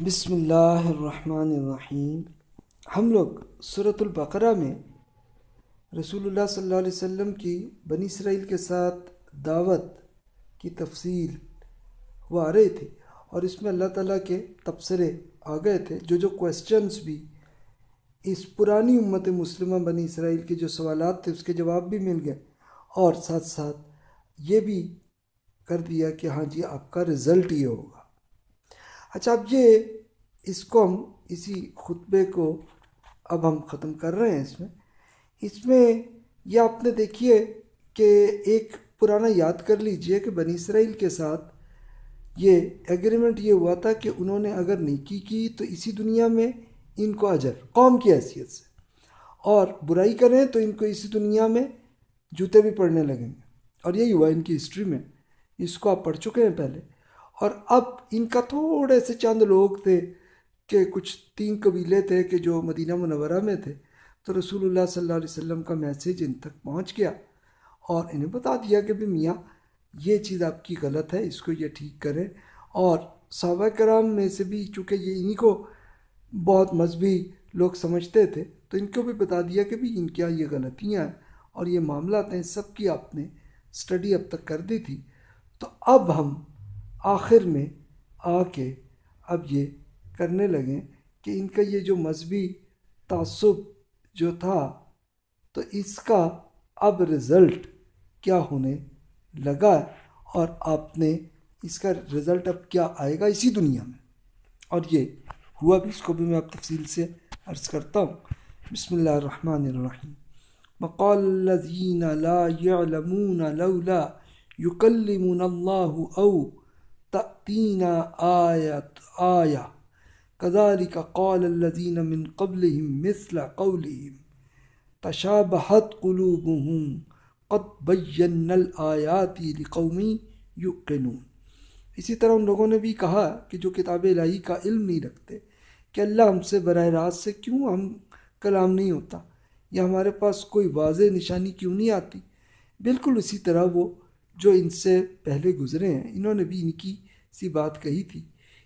بسم اللہ الرحمن الرحیم۔ ہم لوگ سورۃ البقرہ میں رسول اللہ صلی اللہ علیہ وسلم کی بنی اسرائیل کے ساتھ دعوت کی تفصیل وہ آ رہے تھے، اور اس میں اللہ تعالیٰ کے تبصرے آ گئے تھے۔ جو کویسچنز بھی اس پرانی امت مسلمہ بنی اسرائیل کے جو سوالات تھے اس کے جواب بھی مل گئے، اور ساتھ ساتھ یہ بھی کر دیا کہ ہاں جی آپ کا رزلٹ یہ ہوگا۔ اچھا، اب اس کو ہم اسی خطبے کو اب ہم ختم کر رہے ہیں۔ اس میں یہ آپ نے دیکھیے کہ ایک پرانا یاد کر لیجئے کہ بنی اسرائیل کے ساتھ یہ ایگریمنٹ یہ ہوا تھا کہ انہوں نے اگر نیکی کی تو اسی دنیا میں ان کو اجر قوم کی حیثیت سے، اور برائی کریں تو ان کو اسی دنیا میں جوتے بھی پڑنے لگیں گے، اور یہی ہوا ان کی ہسٹری میں۔ اس کو آپ پڑھ چکے ہیں پہلے۔ اور اب ان کا تھوڑے سے چند لوگ تھے کہ کچھ 3 قبیلے تھے کہ جو مدینہ منورہ میں تھے، تو رسول اللہ صلی اللہ علیہ وسلم کا میسیج ان تک پہنچ گیا اور انہیں بتا دیا کہ بھی میاں یہ چیز آپ کی غلط ہے، اس کو یہ ٹھیک کریں۔ اور صحابہ کرام میں سے بھی چونکہ یہ انہی کو بہت مذہبی لوگ سمجھتے تھے، تو ان کو بھی بتا دیا کہ بھی ان کیا یہ غلطیاں ہیں اور یہ معاملات ہیں، سب کی آپ نے اسٹڈی اب تک کر دی تھی۔ تو اب ہم آخر میں آ کے اب یہ کرنے لگیں کہ ان کا یہ جو مذہبی تعصب جو تھا تو اس کا اب رزلٹ کیا ہونے لگا، اور آپ نے اس کا رزلٹ اب کیا آئے گا اسی دنیا میں، اور یہ ہوا بھی۔ اس کو بھی میں اب تفصیل سے عرض کرتا ہوں۔ بسم اللہ الرحمن الرحیم۔ وقال الذین لا يعلمون لولا يكلمنا اللہ او تأتینا آیہ كذلك قال الذين من قبلهم مثل قولهم تشابهت قلوبهم قد بينا الآيات لقوم يوقنون۔ اسی طرح ان لوگوں نے بھی کہا کہ جو کتاب الہی کا علم نہیں رکھتے کہ اللہ ہم سے براہ راست سے کیوں ہم کلام نہیں ہوتا، یا ہمارے پاس کوئی واضح نشانی کیوں نہیں آتی۔ بالکل اسی طرح وہ جو ان سے پہلے گزرے ہیں انہوں نے بھی ان کی سی بات کہی تھی۔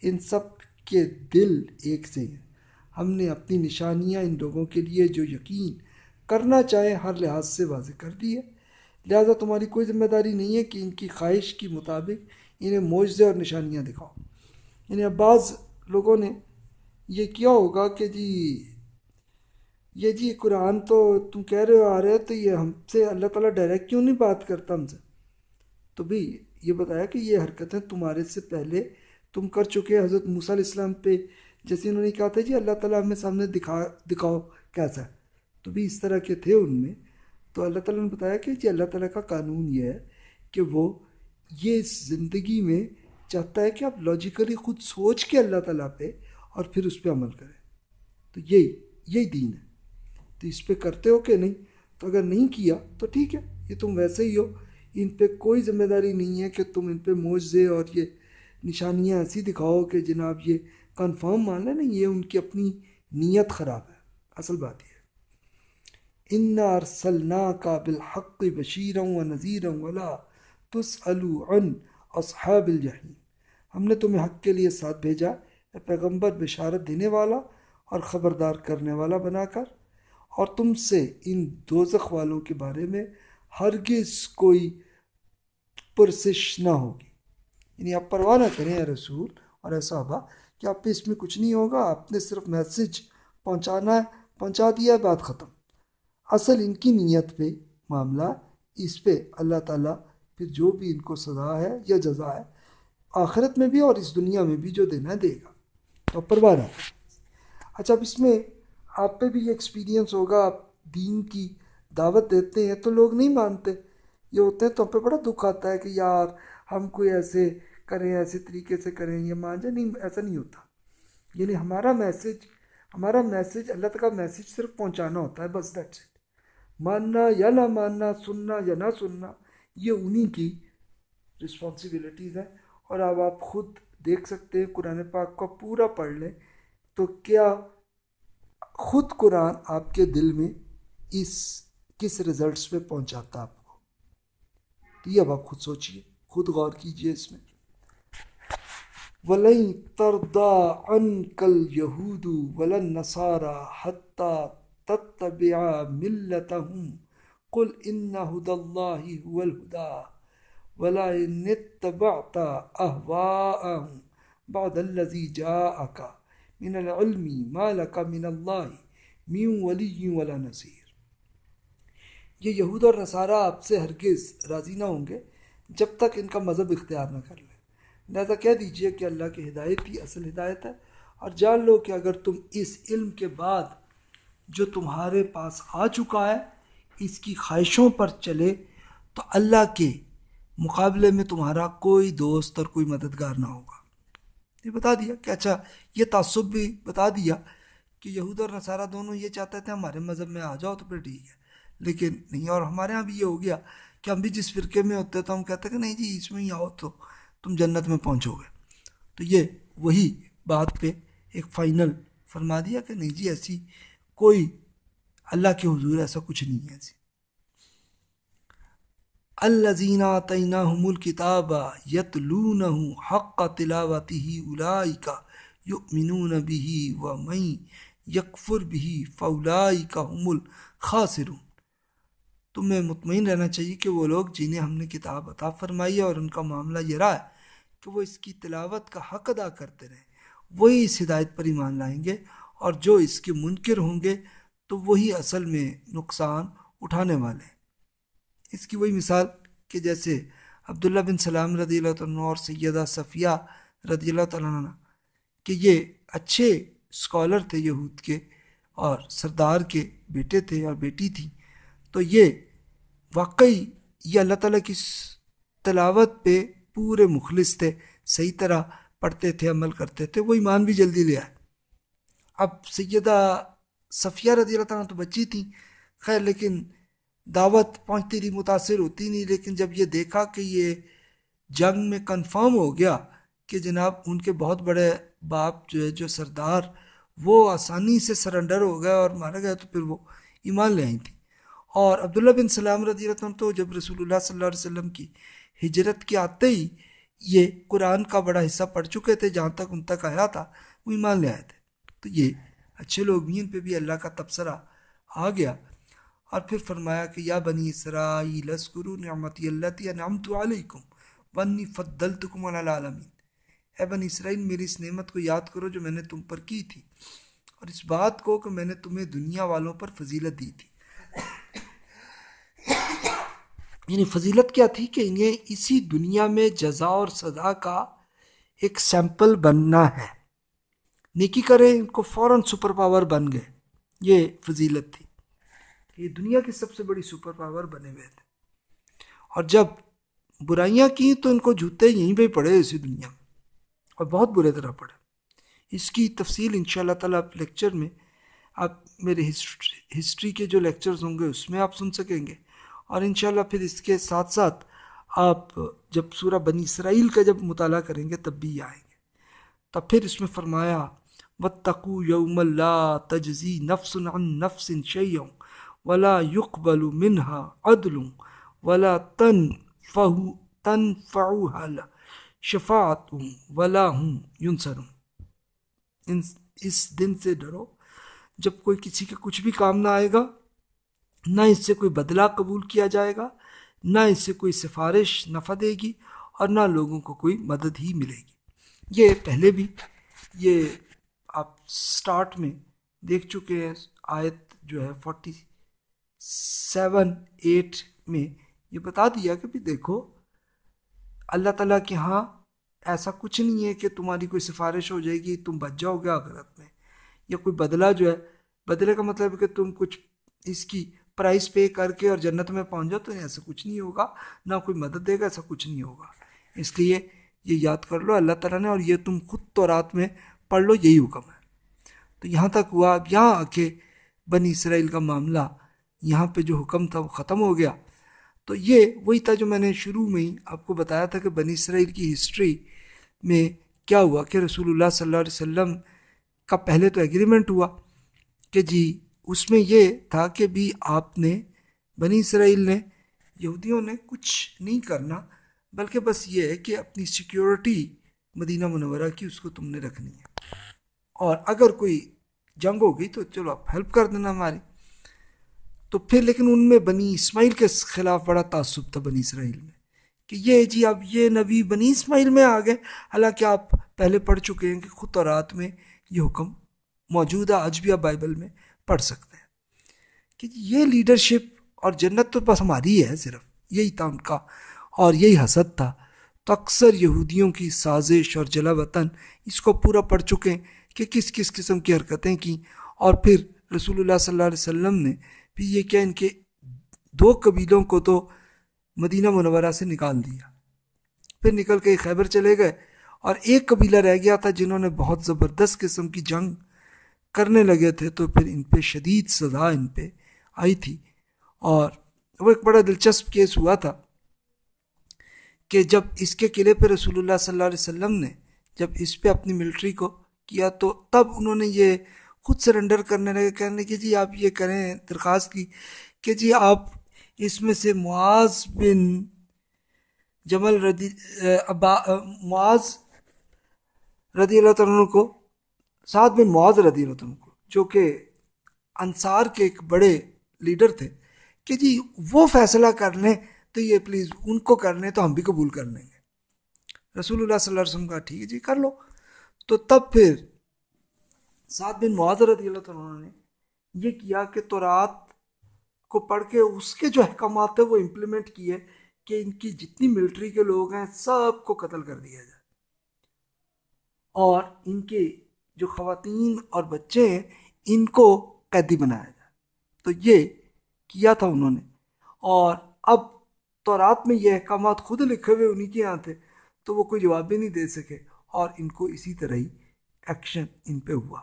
ان سب کے دل ایک سے ہیں۔ ہم نے اپنی نشانیاں ان لوگوں کے لیے جو یقین کرنا چاہے ہر لحاظ سے واضح کر دی ہے، لہذا تمہاری کوئی ذمہ داری نہیں ہے کہ ان کی خواہش کے مطابق انہیں معجزے اور نشانیاں دکھاؤ۔ یعنی اب بعض لوگوں نے یہ کیا ہوگا کہ جی قرآن تو تم کہہ رہے ہو آ رہے ہو، تو یہ ہم سے اللہ تعالیٰ ڈائریکٹ کیوں نہیں بات کرتا ہم سے؟ تو بھی یہ بتایا کہ یہ حرکتیں تمہارے سے پہلے تم کر چکے۔ حضرت موسیٰ علیہ السلام پہ جیسے انہوں نے کہا تھا جی اللہ تعالیٰ ہمیں سامنے دکھاؤ کیسا ہے، تو بھی اس طرح کے تھے ان میں۔ تو اللہ تعالیٰ نے بتایا کہ جی اللہ تعالیٰ کا قانون یہ ہے کہ وہ یہ زندگی میں چاہتا ہے کہ آپ لاجیکلی خود سوچ کے اللہ تعالیٰ پہ اور پھر اس پہ عمل کریں۔ تو یہی دین ہے۔ تو اس پہ کرتے ہو کہ نہیں؟ تو اگر نہیں کیا تو ٹھیک ہے، یہ تم ویسے ہی ہو، ان پہ کوئی ذمہ داری نہیں ہے کہ تم ان پہ معجزے اور یہ نشانیاں ایسی دکھاؤ کہ جناب یہ کنفرم مان لیں۔ نہیں، یہ ان کی اپنی نیت خراب ہے۔ اصل بات یہ ہے اِنَّا أَرْسَلْنَاكَ بِالْحَقِّ بَشِيرًا وَنَذِيرًا وَلَا تُسْأَلُ عَنْ أَصْحَابِ الْجَحِيمِ۔ ہم نے تمہیں حق کے لیے ساتھ بھیجا، اے پیغمبر، بشارت دینے والا اور خبردار کرنے والا بنا کر، اور تم سے ان دوزخ والوں کے بارے میں ہرگز کوئی پرسش نہ ہوگی۔ یعنی آپ پرواہ نہ کریں اے رسول اور اے صحابہ کہ آپ پہ اس میں کچھ نہیں ہوگا، آپ نے صرف میسج پہنچانا ہے، پہنچا دیا ہے، بات ختم۔ اصل ان کی نیت پہ معاملہ، اس پہ اللہ تعالیٰ پھر جو بھی ان کو سزا ہے یا جزا ہے آخرت میں بھی اور اس دنیا میں بھی جو دینا دے گا، تو پرواہ نہ کریں۔ اچھا، اب اس میں آپ پہ بھی یہ ایکسپیرینس ہوگا، آپ دین کی دعوت دیتے ہیں تو لوگ نہیں مانتے، یہ ہوتے ہیں تو ہم پہ بڑا دکھ آتا ہے کہ یار ہم کوئی ایسے کریں، ایسے طریقے سے کریں، یہ مان جائے۔ نہیں، ایسا نہیں ہوتا۔ یعنی ہمارا میسج اللہ تعالیٰ کا میسج صرف پہنچانا ہوتا ہے، بس دیٹس اٹ۔ ماننا یا نہ ماننا، سننا یا نہ سننا، یہ انہی کی رسپانسبلٹیز ہیں۔ اور اب آپ خود دیکھ سکتے ہیں، قرآن پاک کو پورا پڑھ لیں تو کیا خود قرآن آپ کے دل میں کس رزلٹس پہ پہنچاتا آپ کو؟ تو یہ اب آپ خود سوچئے، خود غور کیجئے اس میں۔ وَلَن تَرْضَى عَنْكَ الْيَهُودُ وَلَا النَّصَارَى حَتَّى تَتَّبِعَ مِلَّتَهُمْ قُلْ إِنَّ هُدَى اللَّهِ هُوَ الْهُدَى وَلَئِنِ اتَّبَعْتَ أَهْوَاءَهُمْ بَعْدَ الَّذِي جَاءَكَ مِنَ الْعِلْمِ مَا لَكَ مِنَ اللَّهِ مِن وَلِيٍّ وَلَا نَصِيرٍ۔ یہ یہود اور نصارہ آپ سے ہرگز راضی نہ ہوں گے جب تک ان کا مذہب اختیار نہ کر لیں، لہذا کہہ دیجئے کہ اللہ کی ہدایت ہی اصل ہدایت ہے، اور جان لو کہ اگر تم اس علم کے بعد جو تمہارے پاس آ چکا ہے اس کی خواہشوں پر چلے تو اللہ کے مقابلے میں تمہارا کوئی دوست اور کوئی مددگار نہ ہوگا۔ یہ بتا دیا کہ اچھا، یہ تعصب بھی بتا دیا کہ یہود اور نصارہ دونوں یہ چاہتے تھے ہمارے مذہب میں آ جاؤ تو پھر ٹھیک ہے، لیکن نہیں، اور ہمارے ہاں بھی یہ ہو گیا کہ ہم بھی جس فرقے میں ہوتے تو ہم کہتے ہیں کہ نہیں جی اس میں ہی آؤ تو تم جنت میں پہنچو گے۔ تو یہ وہی بات پہ ایک فائنل فرما دیا کہ نہیں جی ایسی کوئی اللہ کے حضور ایسا کچھ نہیں ہے ایسی۔ الذین آتیناہم الکتاب یتلونہ حق تلاوتہ اولئک یؤمنون بہ ومن یکفر بہ فاولئک هم الخاسرون۔ تمہیں مطمئن رہنا چاہیے کہ وہ لوگ جنہیں ہم نے کتاب عطا فرمائی ہے اور ان کا معاملہ یہ رہا ہے کہ وہ اس کی تلاوت کا حق ادا کرتے رہیں، وہی اس ہدایت پر ایمان لائیں گے، اور جو اس کے منکر ہوں گے تو وہی اصل میں نقصان اٹھانے والے ہیں۔ اس کی وہی مثال کہ جیسے عبداللہ بن سلام رضی اللہ عنہ اور سیدہ صفیہ رضی اللہ تعالیٰ عنہ کہ یہ اچھے اسکالر تھے یہود کے اور سردار کے بیٹے تھے اور بیٹی تھی، تو یہ واقعی یہ اللہ تعالیٰ کی تلاوت پہ پورے مخلص تھے، صحیح طرح پڑھتے تھے، عمل کرتے تھے، وہ ایمان بھی جلدی لے آئے۔ اب سیدہ صفیہ رضی اللہ تعالیٰ تو بچی تھیں، خیر لیکن دعوت پہنچتی رہی، متاثر ہوتی نہیں، لیکن جب یہ دیکھا کہ یہ جنگ میں کنفرم ہو گیا کہ جناب ان کے بہت بڑے باپ جو ہے جو سردار وہ آسانی سے سرنڈر ہو گئے اور مارا گیا، تو پھر وہ ایمان لے آئی تھی۔ اور عبداللہ بن سلام رضی اللہ عنہ تو جب رسول اللہ صلی اللہ علیہ وسلم کی ہجرت کے آتے ہی یہ قرآن کا بڑا حصہ پڑھ چکے تھے، جہاں تک ان تک آیا تھا وہ ایمان لے آئے تھے۔ تو یہ اچھے لوگ بھی، ان پہ بھی اللہ کا تبصرہ آ گیا، اور پھر فرمایا کہ یا بنی اسرائیل اذکروا نعمتی التی انعمت علیکم وانی فضلتکم علی العالمین۔ اے بنی اسرائیل میری اس نعمت کو یاد کرو جو میں نے تم پر کی تھی، اور اس بات کو کہ میں نے تمہیں دنیا والوں پر فضیلت دی تھی۔ یعنی فضیلت کیا تھی کہ انہیں اسی دنیا میں جزا اور سزا کا ایک سیمپل بننا ہے، نیکی کریں ان کو فوراً سپر پاور بن گئے، یہ فضیلت تھی، یہ دنیا کی سب سے بڑی سپر پاور بنے ہوئے تھے، اور جب برائیاں کی تو ان کو جوتے یہیں پہ پڑے اسی دنیا میں، اور بہت برے طرح پڑے۔ اس کی تفصیل انشاءاللہ تعالیٰ لیکچر میں آپ میرے ہسٹری کے جو لیکچرز ہوں گے اس میں آپ سن سکیں گے، اور انشاءاللہ پھر اس کے ساتھ ساتھ آپ جب سورہ بنی اسرائیل کا جب مطالعہ کریں گے تب بھی آئیں گے۔ تب پھر اس میں فرمایا وَاتَّقُوا يَوْمًا لَا تَجْزِي نَفْسٌ عَن نَفْسٍ شَيْئًا وَلَا يُقْبَلُ مِنْهَا عَدْلٌ وَلَا تَنْفَعُهَا شَفَاعَةٌ وَلَا هُمْ يُنصَرُونَ۔ اس دن سے ڈرو جب کوئی کسی کے کچھ بھی کام نہ آئے گا، نہ اس سے کوئی بدلہ قبول کیا جائے گا، نہ اس سے کوئی سفارش نفع دے گی، اور نہ لوگوں کو کوئی مدد ہی ملے گی۔ یہ پہلے بھی یہ آپ سٹارٹ میں دیکھ چکے ہیں، آیت جو ہے 47-8 میں یہ بتا دیا کہ بھی دیکھو اللہ تعالیٰ کے ہاں ایسا کچھ نہیں ہے کہ تمہاری کوئی سفارش ہو جائے گی تم بچ جاؤ گے آخرت میں، یا کوئی بدلہ جو ہے، بدلے کا مطلب ہے کہ تم کچھ اس کی پرائز پے کر کے اور جنت میں پہنچ جاؤ، تو ایسا کچھ نہیں ہوگا، نہ کوئی مدد دے گا، ایسا کچھ نہیں ہوگا۔ اس لیے یہ یاد کر لو اللہ تعالیٰ نے، اور یہ تم خود تورات میں پڑھ لو، یہی حکم ہے۔ تو یہاں تک ہوا، اب یہاں آ کے بنی اسرائیل کا معاملہ یہاں پہ جو حکم تھا وہ ختم ہو گیا۔ تو یہ وہی تھا جو میں نے شروع میں ہی آپ کو بتایا تھا کہ بنی اسرائیل کی ہسٹری میں کیا ہوا کہ رسول اللہ صلی اللہ علیہ وسلم کا پہلے تو ایگریمنٹ ہوا کہ جی اس میں یہ تھا کہ بھی آپ نے بنی اسرائیل نے، یہودیوں نے کچھ نہیں کرنا، بلکہ بس یہ ہے کہ اپنی سیکیورٹی مدینہ منورہ کی اس کو تم نے رکھنی ہے، اور اگر کوئی جنگ ہو گئی تو چلو آپ ہیلپ کر دینا ہماری. تو پھر لیکن ان میں بنی اسماعیل کے خلاف بڑا تعصب تھا بنی اسرائیل میں، کہ یہ جی اب یہ نبی بنی اسماعیل میں آ گئے، حالانکہ آپ پہلے پڑھ چکے ہیں کہ خود تورات میں یہ حکم موجود ہے، آج بھی آپ بائبل میں پڑھ سکتے ہیں کہ یہ لیڈرشپ اور جنت تو بس ہماری ہے، صرف یہی تھا ان کا، اور یہی حسد تھا. تو اکثر یہودیوں کی سازش اور جلا وطن اس کو پورا پڑھ چکے ہیں کہ کس کس قسم کی حرکتیں کی. اور پھر رسول اللہ صلی اللہ علیہ وسلم نے بھی یہ کیا ان کے 2 قبیلوں کو تو مدینہ منورہ سے نکال دیا، پھر نکل کے خیبر چلے گئے، اور ایک قبیلہ رہ گیا تھا جنہوں نے بہت زبردست قسم کی جنگ کرنے لگے تھے. تو پھر ان پہ شدید سزا ان پہ آئی تھی. اور وہ ایک بڑا دلچسپ کیس ہوا تھا کہ جب اس کے قلعے پہ رسول اللہ صلی اللہ علیہ وسلم نے جب اس پہ اپنی ملٹری کو کیا، تو تب انہوں نے یہ خود سرنڈر کرنے لگے، کہنے کہ جی آپ یہ کریں، درخواست کی کہ جی آپ اس میں سے معاذ بن جمل معاذ رضی اللہ عنہ کو، سعد بن معاذ رضی اللہ عنہ کو، جو کہ انصار کے ایک بڑے لیڈر تھے، کہ جی وہ فیصلہ کر لیں تو یہ پلیز ان کو کر لیں تو ہم بھی قبول کر لیں گے. رسول اللہ صلی اللہ علیہ وسلم کہا ٹھیک ہے جی کر لو. تو تب پھر سعد بن معاذ رضی اللہ عنہ نے یہ کیا کہ تورات کو پڑھ کے اس کے جو احکامات تھے وہ امپلیمنٹ کیے کہ ان کی جتنی ملٹری کے لوگ ہیں سب کو قتل کر دیا جائے، اور ان کے جو خواتین اور بچے ہیں ان کو قیدی بنایا جائے. تو یہ کیا تھا انہوں نے. اور اب تورات میں یہ احکامات خود لکھے ہوئے انہی کے یہاں تھے، تو وہ کوئی جواب بھی نہیں دے سکے، اور ان کو اسی طرح ہی ایکشن ان پہ ہوا.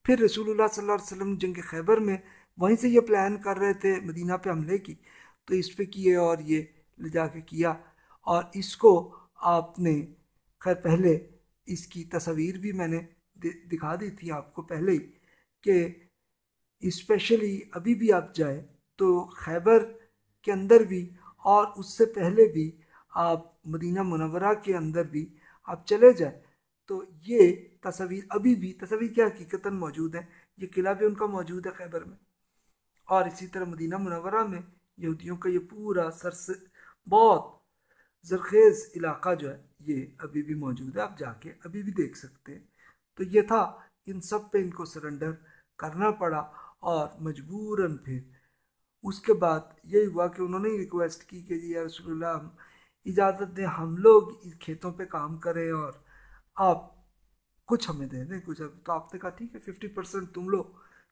پھر رسول اللہ صلی اللہ علیہ وسلم جنگ خیبر میں وہیں سے یہ پلان کر رہے تھے مدینہ پہ حملے کی، تو اس پہ کیے اور یہ لے جا کے کیا. اور اس کو آپ نے خیر پہلے اس کی تصاویر بھی میں نے دکھا دی تھی آپ کو پہلے ہی، کہ اسپیشلی ابھی بھی آپ جائیں تو خیبر کے اندر بھی اور اس سے پہلے بھی آپ مدینہ منورہ کے اندر بھی آپ چلے جائیں تو یہ تصاویر ابھی بھی، تصاویر کیا حقیقتاً موجود ہیں، یہ قلعہ بھی ان کا موجود ہے خیبر میں، اور اسی طرح مدینہ منورہ میں یہودیوں کا یہ پورا بہت زرخیز علاقہ جو ہے یہ ابھی بھی موجود ہے، آپ جا کے ابھی بھی دیکھ سکتے ہیں. تو یہ تھا، ان سب پہ ان کو سرنڈر کرنا پڑا، اور مجبوراً پھر اس کے بعد یہی ہوا کہ انہوں نے ریکویسٹ کی کہ جی یا رسول اللہ ہم اجازت دیں ہم لوگ کھیتوں پہ کام کریں اور آپ کچھ ہمیں دے دیں کچھ. تو آپ نے کہا ٹھیک ہے 50% تم لو،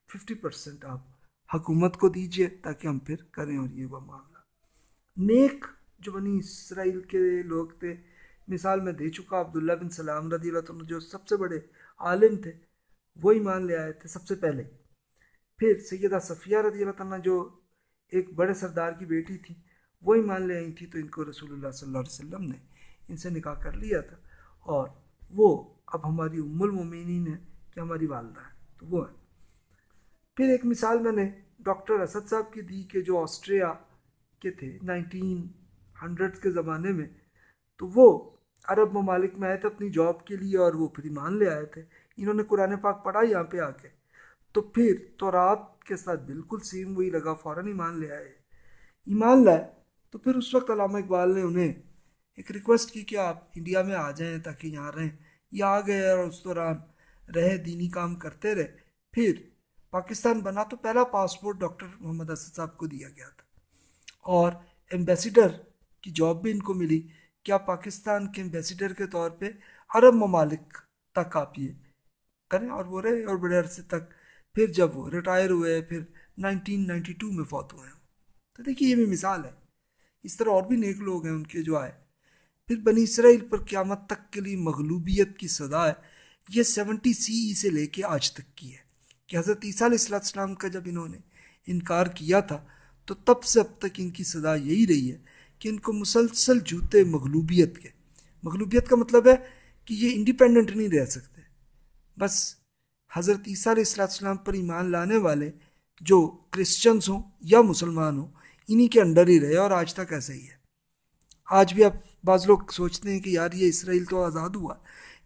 50% آپ حکومت کو دیجئے تاکہ ہم پھر کریں. اور یہ وہ معاملہ نیک جو بنی اسرائیل کے لوگ تھے، مثال میں دے چکا، عبداللہ بن سلام رضی اللہ عنہ جو سب سے بڑے عالم تھے وہ ایمان لے آئے تھے سب سے پہلے. پھر سیدہ صفیہ رضی اللہ عنہ جو ایک بڑے سردار کی بیٹی تھی وہ ایمان لے آئی تھی، تو ان کو رسول اللہ صلی اللہ علیہ وسلم نے ان سے نکاح کر لیا تھا، اور وہ اب ہماری ام المومنین ہے کہ ہماری والدہ ہے، تو وہ ہے. پھر ایک مثال میں نے ڈاکٹر اسد صاحب کی دی کہ جو آسٹریا کے تھے 1900 کے زمانے میں، تو وہ عرب ممالک میں آئے تھے اپنی جاب کے لیے، اور وہ پھر ایمان لے آئے تھے. انہوں نے قرآن پاک پڑھا یہاں پہ آ کے، تو پھر تورات کے ساتھ بالکل سیم وہی لگا، فوراً ایمان لے آئے. ایمان لائے تو پھر اس وقت علامہ اقبال نے انہیں ایک ریکویسٹ کی کہ آپ انڈیا میں آ جائیں تاکہ یہاں رہیں. یہ آ گئے اور اس دوران رہے، دینی کام کرتے رہے. پھر پاکستان بنا تو پہلا پاسپورٹ ڈاکٹر محمد اسد صاحب کو دیا گیا تھا، اور ایمبیسیڈر کی جاب بھی ان کو ملی کہ آپ پاکستان کے ایمبیسیڈر کے طور پہ عرب ممالک تک آپ یہ کریں، اور وہ رہے اور بڑے عرصے تک. پھر جب وہ ریٹائر ہوئے پھر 1992 میں فوت ہوئے ہیں. تو دیکھیے یہ بھی مثال ہے، اس طرح اور بھی نیک لوگ ہیں ان کے جو آئے. پھر بنی اسرائیل پر قیامت تک کے لیے مغلوبیت کی سزا ہے، یہ 70 CE سے لے کے آج تک کی ہے، کہ حضرت عیسیٰ علیہ السلام کا جب انہوں نے انکار کیا تھا تو تب سے اب تک ان کی سزا یہی رہی ہے کہ ان کو مسلسل جوتے مغلوبیت کے. مغلوبیت کا مطلب ہے کہ یہ انڈیپینڈنٹ نہیں رہ سکتے، بس حضرت عیسیٰ علیہ السلام پر ایمان لانے والے جو کرسچنز ہوں یا مسلمان ہوں انہی کے انڈر ہی رہے، اور آج تک ایسا ہی ہے. آج بھی آپ بعض لوگ سوچتے ہیں کہ یار یہ اسرائیل تو آزاد ہوا،